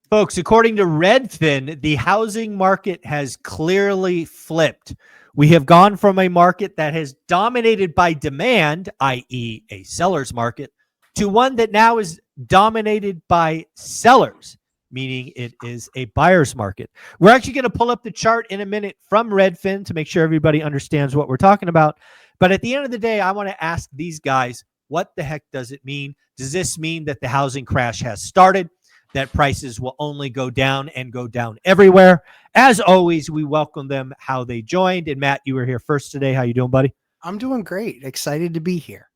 Folks, according to Redfin, the housing market has clearly flipped. We have gone from a market that has dominated by demand, i.e. a seller's market, to one that now is dominated by sellers, meaning it is a buyer's market. We're actually going to pull up the chart in a minute from Redfin to make sure everybody understands what we're talking about. But at the end of the day, I want to ask these guys, what the heck does it mean? Does this mean that the housing crash has started? That prices will only go down and go down everywhere? As always, we welcome them how they joined. And Matt, you were here first today. How you doing, buddy? I'm doing great. Excited to be here.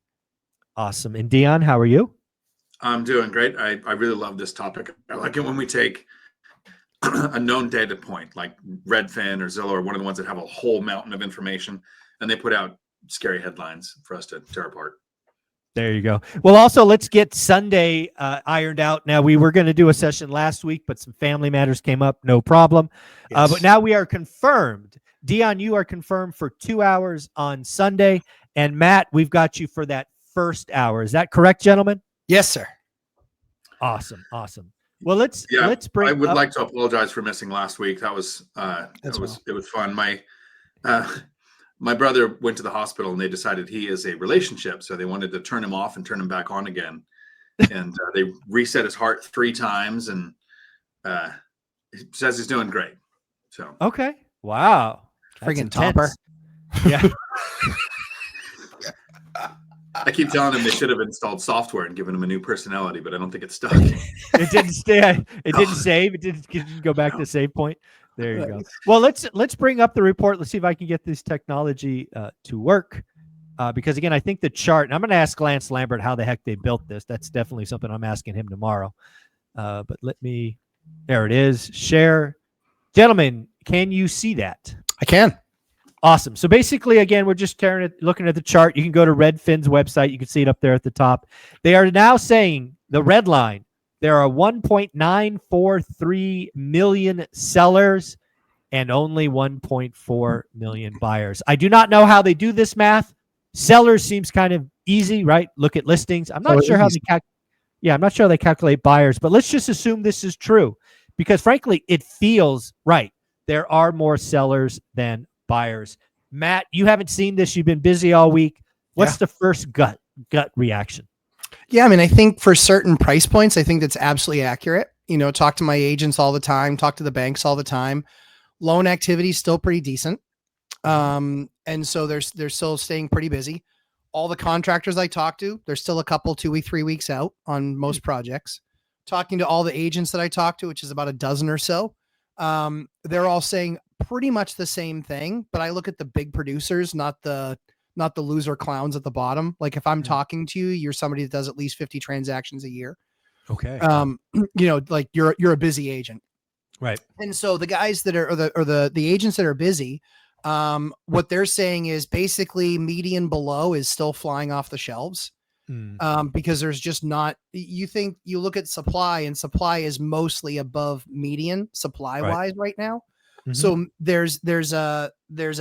Awesome. And Dion, how are you? I'm doing great. I really love this topic. I like it when we take a known data point like Redfin or Zillow or one of the ones that have a whole mountain of information, and they put out scary headlines for us to tear apart. There you go. Well, also, let's get Sunday ironed out. Now, we were going to do a session last week, but some family matters came up. No problem. Yes. But now we are confirmed. Dion, you are confirmed for 2 hours on Sunday. And Matt, we've got you for that first hour. Is that correct, gentlemen? Yes, sir. Awesome. Awesome. Well, let's bring. I would like to apologize for missing last week. That was it was fun. My brother went to the hospital and they decided he is a relationship. So they wanted to turn him off and turn him back on again. And they reset his heart 3 times and he says he's doing great. So, okay. Wow. Friggin' topper. Yeah. I keep telling him they should have installed software and given him a new personality, but I don't think it stuck. It didn't stay. It didn't save. It didn't go back to the save point. There you go. Well, let's bring up the report. Let's see if I can get this technology to work. Because again, I think the chart, and I'm going to ask Lance Lambert how the heck they built this. That's definitely something I'm asking him tomorrow. But there it is. Share. Gentlemen, can you see that? I can. Awesome. So basically, again, we're just looking at the chart. You can go to Redfin's website. You can see it up there at the top. They are now saying, the red line, there are 1.943 million sellers and only 1.4 million buyers. I do not know how they do this math. Sellers seems kind of easy, right? Look at listings. I'm not sure how I'm not sure how they calculate buyers, but let's just assume this is true because frankly, it feels right. There are more sellers than buyers. Matt, you haven't seen this. You've been busy all week. What's the first gut reaction? Yeah, I mean, I think for certain price points, I think that's absolutely accurate. You know, talk to my agents all the time, talk to the banks all the time. Loan activity is still pretty decent. And so they're still staying pretty busy. All the contractors I talk to, they're still a couple, 2 weeks, 3 weeks out on most projects. Talking to all the agents that I talk to, which is about a dozen or so, they're all saying pretty much the same thing. But I look at the big producers, not the loser clowns at the bottom. Like if I'm talking to you, you're somebody that does at least 50 transactions a year. Okay. You know, like you're a busy agent. Right. And so the guys that are, the agents that are busy, what they're saying is basically median below is still flying off the shelves. Because there's just not, you look at supply and supply is mostly above median supply wise right now. Mm-hmm. So there's a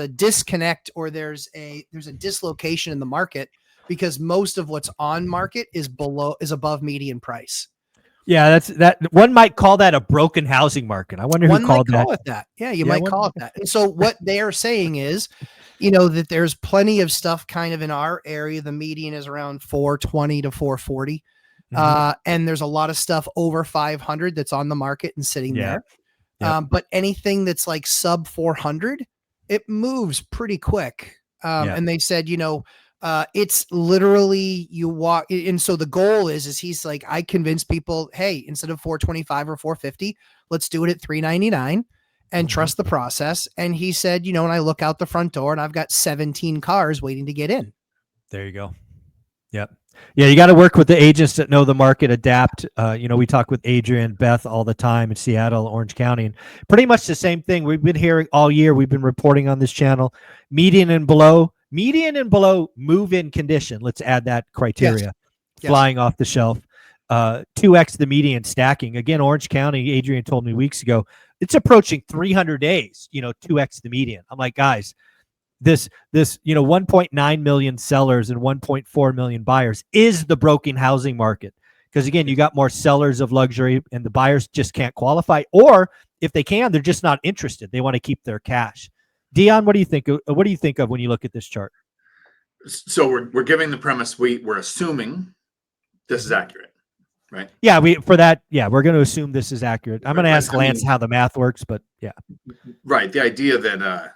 disconnect or there's a dislocation in the market because most of what's on market is above median price. Yeah, that one might call that a broken housing market. I wonder who called that. Yeah, you might call it that. And so what they are saying is, you know, that there's plenty of stuff kind of in our area. The median is around 420 to 440. And there's a lot of stuff over 500 that's on the market and sitting there. But anything that's like sub 400, it moves pretty quick. And they said, you know, it's literally you walk. And so the goal is he's like, I convince people, hey, instead of 425 or 450, let's do it at 399 and trust the process. And he said, you know, and I look out the front door and I've got 17 cars waiting to get in. There you go. Yep. Yeah, you got to work with the agents that know the market, adapt. You know, we talk with Adrian, Beth all the time in Seattle, Orange County, and pretty much the same thing. We've been hearing all year. We've been reporting on this channel. Median and below move-in condition. Let's add that criteria. Yes. Flying off the shelf. 2x the median stacking. Again, Orange County, Adrian told me weeks ago, it's approaching 300 days, you know, 2x the median. I'm like, guys, this, you know, 1.9 million sellers and 1.4 million buyers is the broken housing market. Because again, you got more sellers of luxury and the buyers just can't qualify, or if they can, they're just not interested. They want to keep their cash. Dion, what do you think? What do you think of when you look at this chart? So we're giving the premise, we're assuming this is accurate, right? Yeah, we're going to assume this is accurate. I'm going to ask Lance how the math works, but yeah. Right. The idea that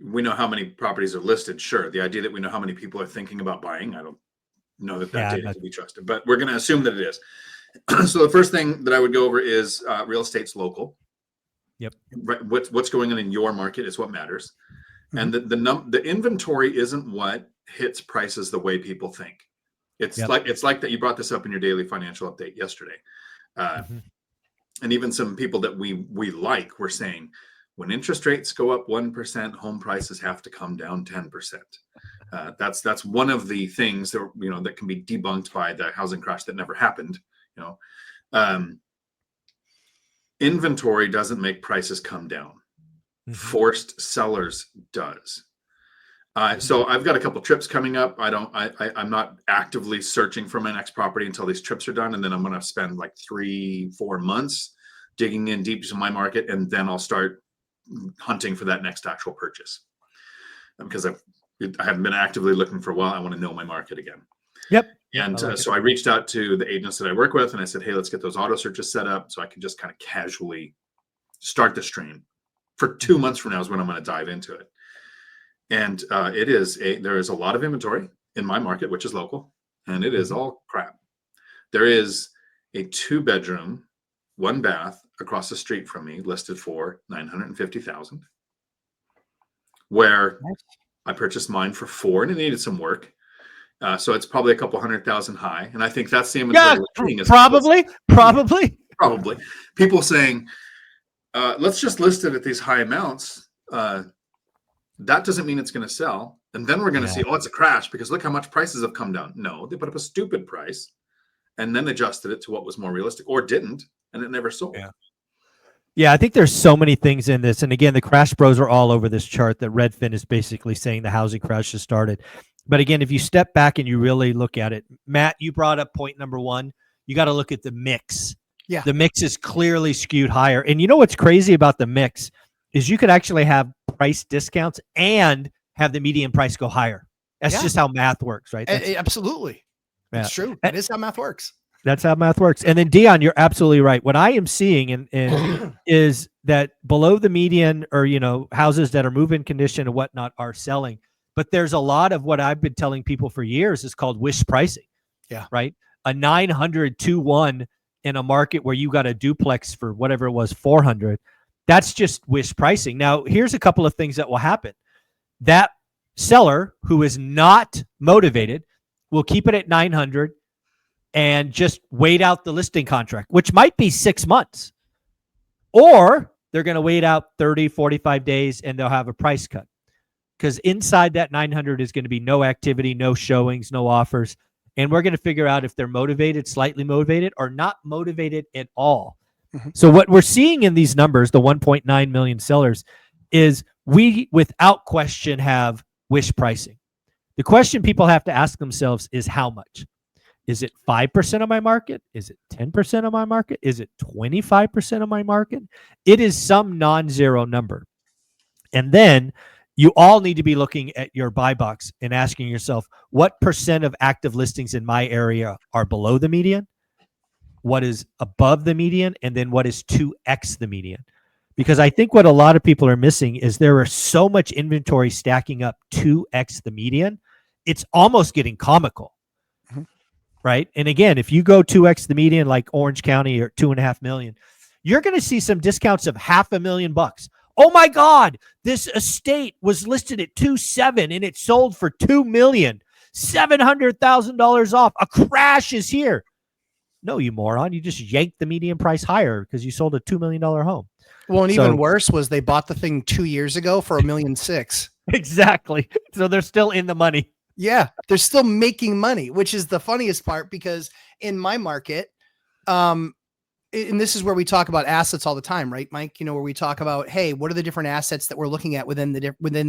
we know how many properties are listed, sure. The idea that we know how many people are thinking about buying, I don't know that data can be trusted, but we're going to assume that it is. So the first thing that I would go over is real estate's local. Yep. Right. What's going on in your market is what matters. And the inventory isn't what hits prices the way people think. It's like that. You brought this up in your daily financial update yesterday. And even some people that we like were saying, when interest rates go up 1%, home prices have to come down 10%. That's one of the things that that can be debunked by the housing crash that never happened. Inventory doesn't make prices come down. Forced sellers does. So I've got a couple trips coming up. I'm not actively searching for my next property until these trips are done, and then I'm going to spend like 3-4 months digging in deep to my market, and then I'll start hunting for that next actual purchase. Because I haven't been actively looking for a while. I want to know my market again. Yep. And so I reached out to the agents that I work with, and I said, hey, let's get those auto searches set up so I can just kind of casually start the stream. For 2 months from now is when I'm going to dive into it. And there is a lot of inventory in my market, which is local, and it is all crap. There is a 2-bedroom, 1 bath across the street from me listed for $950,000, where I purchased mine for $4,000 and it needed some work. So it's probably a couple $100,000 high. And I think that's the inventory. Yeah, probably. People saying, let's just list it at these high amounts. That doesn't mean it's going to sell. And then we're going to see, it's a crash because look how much prices have come down. No, they put up a stupid price and then adjusted it to what was more realistic, or didn't, and it never sold. Yeah, I think there's so many things in this. And again, the crash bros are all over this chart that Redfin is basically saying the housing crash has started. But again, if you step back and you really look at it, Matt, you brought up point number 1. You got to look at the mix. Yeah. The mix is clearly skewed higher. And you know what's crazy about the mix is you could actually have price discounts and have the median price go higher. That's just how math works, right? Absolutely. It's true. That is how math works. That's how math works. And then Dion, you're absolutely right. What I am seeing is that below the median, or houses that are move-in condition and whatnot are selling. But there's a lot of what I've been telling people for years is called wish pricing. Yeah. Right. A 900-1 in a market where you got a duplex for whatever it was, 400. That's just wish pricing. Now, here's a couple of things that will happen. That seller who is not motivated will keep it at 900 and just wait out the listing contract, which might be 6 months. Or they're going to wait out 30, 45 days and they'll have a price cut. Because inside that 900 is going to be no activity, no showings, no offers. And we're going to figure out if they're motivated, slightly motivated, or not motivated at all. So what we're seeing in these numbers, the 1.9 million sellers, is we, without question, have wish pricing. The question people have to ask themselves is how much? Is it 5% of my market? Is it 10% of my market? Is it 25% of my market? It is some non-zero number. And then you all need to be looking at your buy box and asking yourself, what percent of active listings in my area are below the median? What is above the median? And then what is 2x the median? Because I think what a lot of people are missing is there are so much inventory stacking up 2x the median. It's almost getting comical. Right. And again, if you go 2x the median, like Orange County or 2.5 million, you're going to see some discounts of $500,000. Oh my God, this estate was listed at 2.7 and it sold for $2 million, $700,000 off. A crash is here. No, you moron. You just yanked the median price higher because you sold a $2 million home. Well, and even worse was they bought the thing 2 years ago for $1.6 million. Exactly. So they're still in the money. Yeah, they're still making money, which is the funniest part, because in my market, and this is where we talk about assets all the time, right, Mike? Where we talk about, hey, what are the different assets that we're looking at within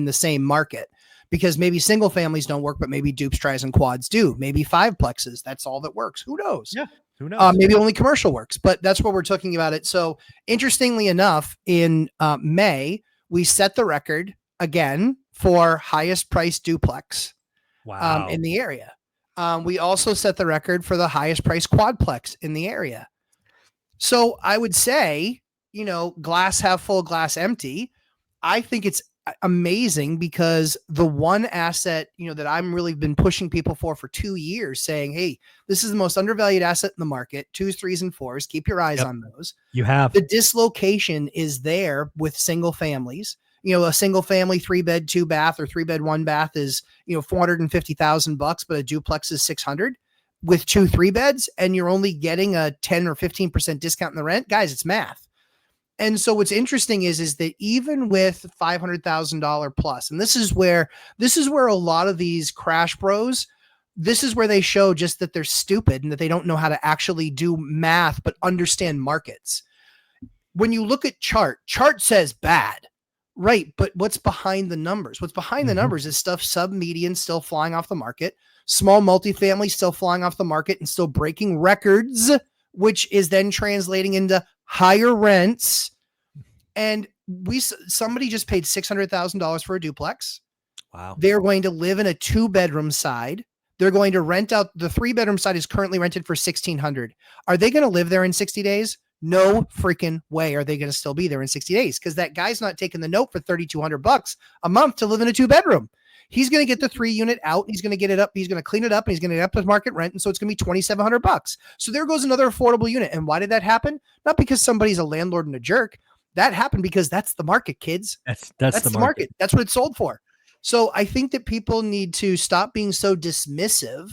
the same market? Because maybe single families don't work, but maybe dupes, tries, and quads do. Maybe 5-plexes. That's all that works. Who knows? Yeah. Who knows? Maybe only commercial works, but that's what we're talking about it. So interestingly enough, in May, we set the record again for highest price duplex in the area. We also set the record for the highest price quadplex in the area. So I would say, glass half full, glass empty. I think it's amazing because the one asset, that I'm really been pushing people for 2 years, saying, hey, this is the most undervalued asset in the market, 2s, 3s, and 4s. Keep your eyes on those. You have. The dislocation is there with single families. A single family 3-bed, 2-bath or 3-bed, 1-bath is, $450,000, but a duplex is $600 with 2 3-beds, and you're only getting a 10 or 15% discount in the rent. Guys, it's math. And so what's interesting is that even with $500,000 plus, and this is where a lot of these crash bros, this is where they show just that they're stupid and that they don't know how to actually do math, but understand markets. When you look at chart says bad, right? But what's behind the numbers? What's behind the numbers is stuff sub-median still flying off the market, small multifamily still flying off the market and still breaking records, which is then translating into higher rents. And somebody just paid $600,000 for a duplex. Wow. They're going to live in a 2-bedroom side. They're going to rent out the 3-bedroom side is currently rented for $1,600. Are they going to live there in 60 days? No freaking way are they going to still be there in 60 days, because that guy's not taking the note for $3,200 a month to live in a 2-bedroom. He's going to get the 3-unit out. He's going to get it up. He's going to clean it up, and he's going to get up to market rent. And so it's going to be $2,700. So there goes another affordable unit. And why did that happen? Not because somebody's a landlord and a jerk. That happened because that's the market, kids. That's the market. That's what it's sold for. So I think that people need to stop being so dismissive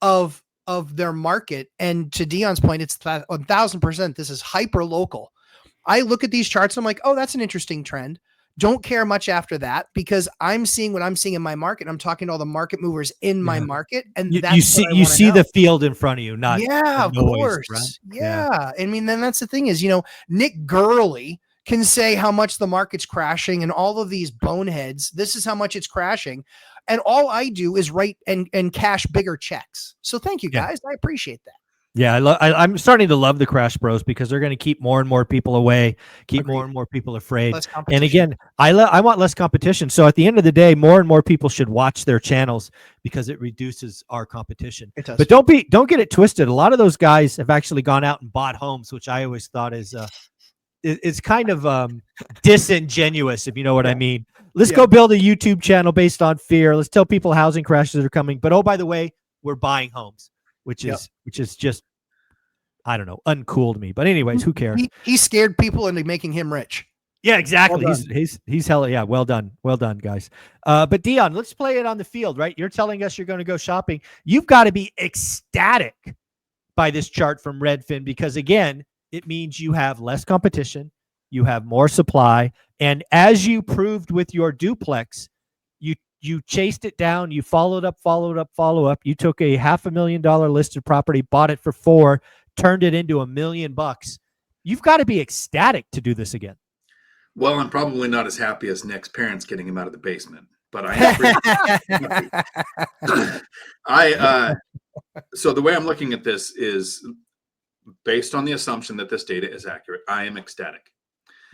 of their market. And to Dion's point, it's 1,000%. This is hyper local. I look at these charts. And I'm like, oh, that's an interesting trend. Don't care much after that, because I'm seeing what I'm seeing in my market. I'm talking to all the market movers in my market. And you see the field in front of you, not of course. Right? Yeah. I mean, then that's the thing is, Nick Gurley can say how much the market's crashing and all of these boneheads. This is how much it's crashing. And all I do is write and cash bigger checks. So thank you guys. I appreciate that. Yeah, I'm starting to love the crash bros because they're going to keep more and more people away, more and more people afraid. And again, I want less competition. So at the end of the day, more and more people should watch their channels because it reduces our competition. It does. But don't get it twisted. A lot of those guys have actually gone out and bought homes, which I always thought is kind of disingenuous, if you know what I mean. Let's go build a YouTube channel based on fear. Let's tell people housing crashes are coming. But oh, by the way, we're buying homes. Which is just, I don't know, uncool to me. But anyways, who cares? He scared people into making him rich. Yeah, exactly. Well he's hella, yeah. Well done, guys. But Dion, let's play it on the field, right? You're telling us you're going to go shopping. You've got to be ecstatic by this chart from Redfin because again, it means you have less competition, you have more supply, and as you proved with your duplex, you chased it down. You followed up. You took a $500,000 listed property, bought it for $4 million, turned it into $1 million. You've got to be ecstatic to do this again. Well, I'm probably not as happy as Nick's parents getting him out of the basement, but I am. So the way I'm looking at this is based on the assumption that this data is accurate. I am ecstatic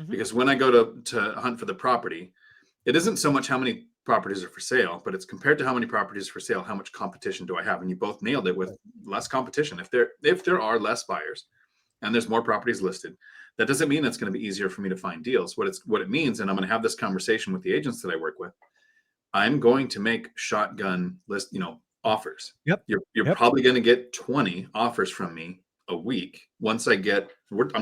because when I go to hunt for the property, it isn't so much how many properties are for sale, but it's compared to how many properties are for sale, how much competition do I have? And you both nailed it with less competition. If there are less buyers and there's more properties listed, that doesn't mean it's going to be easier for me to find deals. What it means, and I'm going to have this conversation with the agents that I work with, I'm going to make shotgun list, offers. Yep. You're probably going to get 20 offers from me a week. Once I'm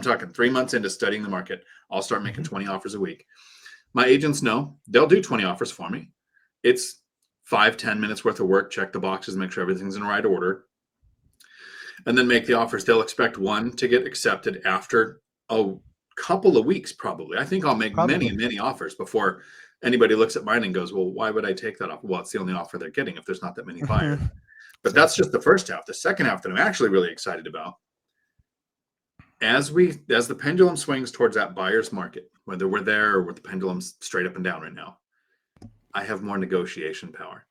talking 3 months into studying the market, I'll start making 20 offers a week. My agents know they'll do 20 offers for me. It's 5-10 minutes worth of work, check the boxes, make sure everything's in the right order, and then make the offers. They'll expect one to get accepted after a couple of weeks, probably. I think I'll make many offers before anybody looks at mine and goes, well, why would I take that offer? Well, it's the only offer they're getting if there's not that many buyers. But that's just the first half. The second half that I'm actually really excited about, as the pendulum swings towards that buyer's market, whether we're there or with the pendulum's straight up and down right now, I have more negotiation power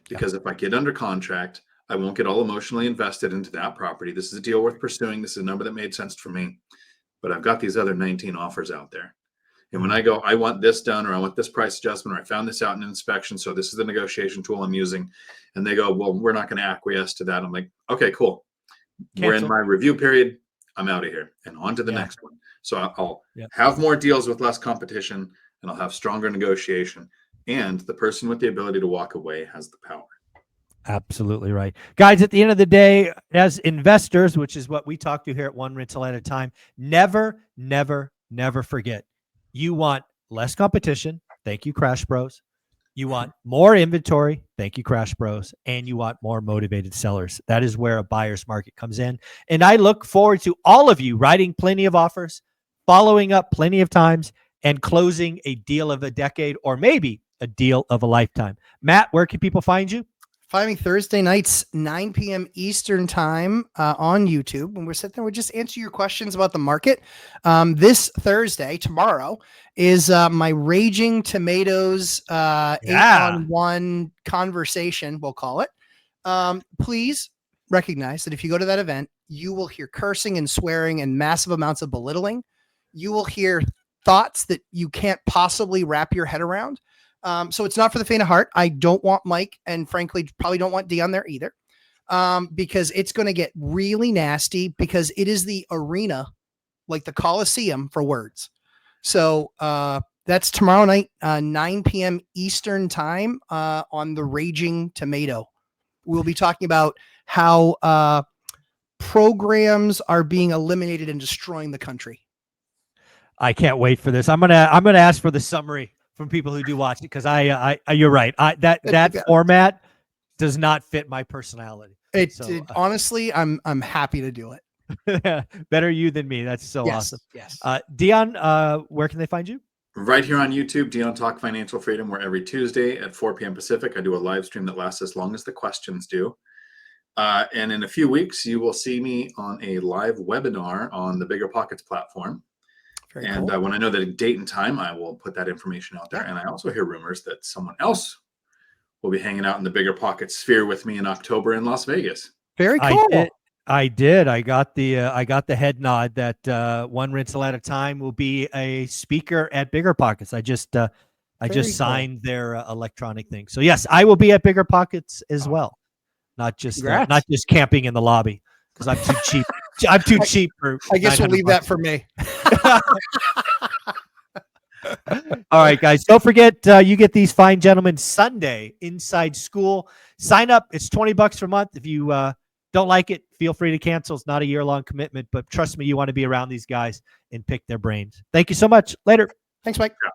because if I get under contract, I won't get all emotionally invested into that property. This is a deal worth pursuing. This is a number that made sense for me. But I've got these other 19 offers out there. And when I go, I want this done, or I want this price adjustment, or I found this out in an inspection, so this is the negotiation tool I'm using. And they go, well, we're not going to acquiesce to that. I'm like, okay, cool. Cancel. We're in my review period. I'm out of here and on to the next one. So I'll have more deals with less competition, and I'll have stronger negotiation. And the person with the ability to walk away has the power. Absolutely right. Guys, at the end of the day, as investors, which is what we talk to here at One Rental at a Time, never, never, never forget. You want less competition. Thank you, Crash Bros. You want more inventory. Thank you, Crash Bros. And you want more motivated sellers. That is where a buyer's market comes in. And I look forward to all of you writing plenty of offers, following up plenty of times, and closing a deal of a decade, or maybe a deal of a lifetime. Matt, where can people find you? Find me Thursday nights, 9 p.m. Eastern time on YouTube. When we're sitting there, we just answer your questions about the market. This Thursday, tomorrow, is my Raging Tomatoes 8-on-1 conversation, we'll call it. Please recognize that if you go to that event, you will hear cursing and swearing and massive amounts of belittling. You will hear thoughts that you can't possibly wrap your head around. So it's not for the faint of heart. I don't want Mike, and frankly, probably don't want Dion there either, because it's going to get really nasty, because it is the arena, like the Coliseum, for words. So that's tomorrow night, 9 p.m. Eastern time on the Raging Tomato. We'll be talking about how programs are being eliminated and destroying the country. I can't wait for this. I'm gonna ask for the summary from people who do watch it, because I you're right. That format does not fit my personality. Honestly, I'm happy to do it. Better you than me. That's so awesome. Yes. Dion, where can they find you? Right here on YouTube, Dion Talk Financial Freedom, where every Tuesday at 4 p.m. Pacific, I do a live stream that lasts as long as the questions do. And in a few weeks, you will see me on a live webinar on the Bigger Pockets platform. And when I know the date and time, I will put that information out there. And I also hear rumors that someone else will be hanging out in the Bigger Pockets sphere with me in October in Las Vegas. Very cool. I did. I got the head nod that One Rental at a Time will be a speaker at Bigger Pockets. I just signed their electronic thing. So yes, I will be at Bigger Pockets as well. Not just camping in the lobby, because I'm too cheap. I'm too cheap for. I guess we'll leave that for me. All right, guys. Don't forget, you get these fine gentlemen Sunday inside school. Sign up. It's $20 per month. If you don't like it, feel free to cancel. It's not a year-long commitment, but trust me, you want to be around these guys and pick their brains. Thank you so much. Later. Thanks, Mike. Yeah.